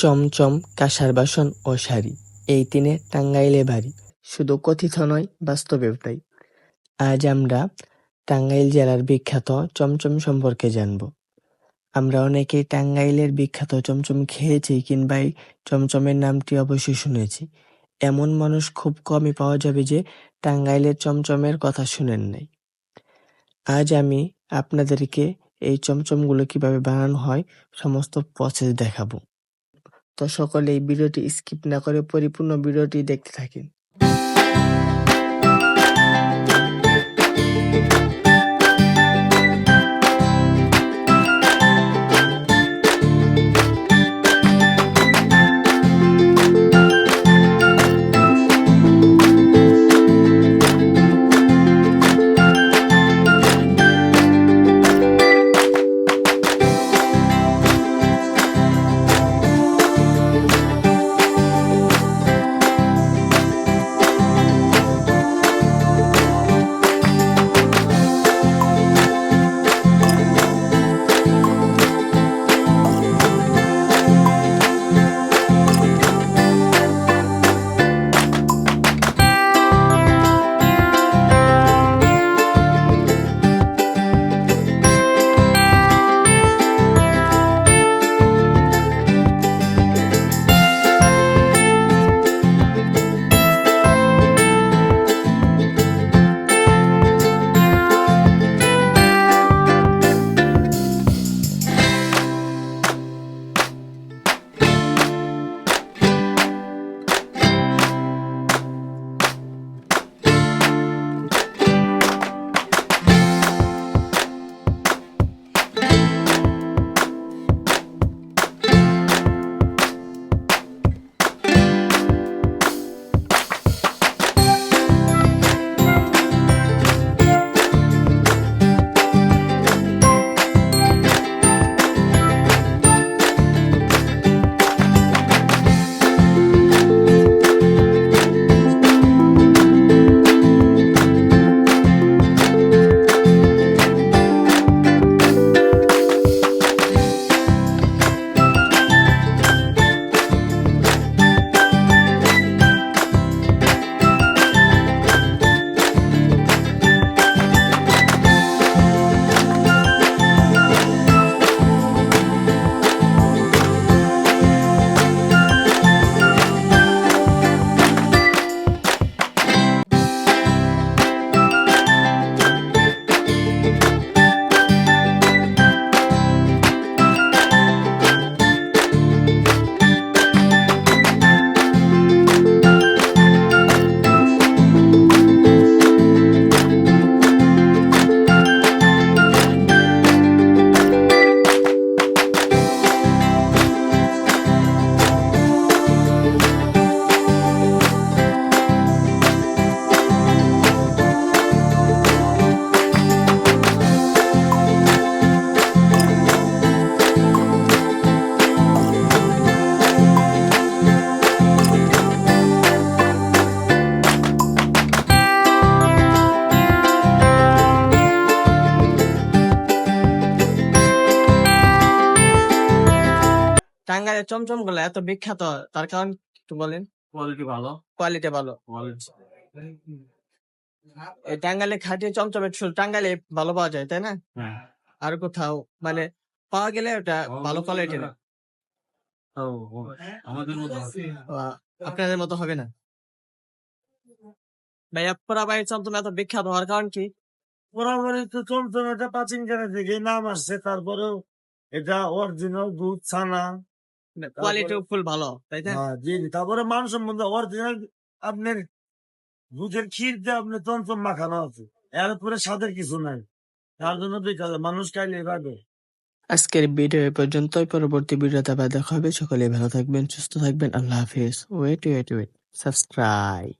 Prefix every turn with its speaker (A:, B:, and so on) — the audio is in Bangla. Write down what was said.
A: চমচম, কাঁসার বাসন ও শাড়ি, এই তিনে টাঙ্গাইলে বাড়ি। শুধু কথিত নয়, বাস্তবেও তাই। আজ আমরা টাঙ্গাইল জেলার বিখ্যাত চমচম সম্পর্কে জানব। আমরা অনেকেই টাঙ্গাইলের বিখ্যাত চমচম খেয়েছি কিংবা এই চমচমের নামটি অবশ্যই শুনেছি। এমন মানুষ খুব কমই পাওয়া যাবে যে টাঙ্গাইলের চমচমের কথা শুনেন নাই। আজ আমি আপনাদেরকে এই চমচমগুলো কিভাবে বানানো হয় সমস্ত প্রসেস দেখাবো। তো সকলে এই ভিডিওটি স্কিপ না করে পরিপূর্ণ ভিডিওটি দেখতে থাকেন। টাঙ্গাইলের চমচম গুলো এত বিখ্যাত তার কারণ একটু বলেন।
B: কোয়ালিটি ভালো।
A: কোয়ালিটি ভালো। এই টাঙ্গাইলে খাঁটি চমচমের শুধু টাঙ্গাইলে ভালো পাওয়া যায়, তাই না?
B: হ্যাঁ।
A: আর কোথাও মানে পাওয়া গেলে ওটা ভালো কোয়ালিটি না।
B: আমাদের মতো
A: আপনাদের মতো হবে না। ভাইয়া পোড়াবাড়ির চমচম এত বিখ্যাত হওয়ার কারণ কি?
C: পোড়াবাড়ি তো চমচম এটা প্রাচীন কালের থেকে নাম আসছে, তারপরেও এটা অরিজিনাল দুধ ছানা
A: কোয়ালিটি ফুল ভালো, তাই না?
C: জি জি। তারপরে মানুষের মধ্যে অরিজিনাল আপনার দুধের ক্ষীর দিয়ে আপনার চমচম মাখানো আছে, এরপরে স্বাদের কিছু নাই, তার জন্য বিখ্যাত, মানুষ খাইলে পাবে।
A: আজকের ভিডিও এ পর্যন্তই। পরবর্তী ভিডিওতে আবার দেখা হবে। সকলে ভালো থাকবেন, সুস্থ থাকবেন। আল্লাহ হাফিজ। Wait subscribe.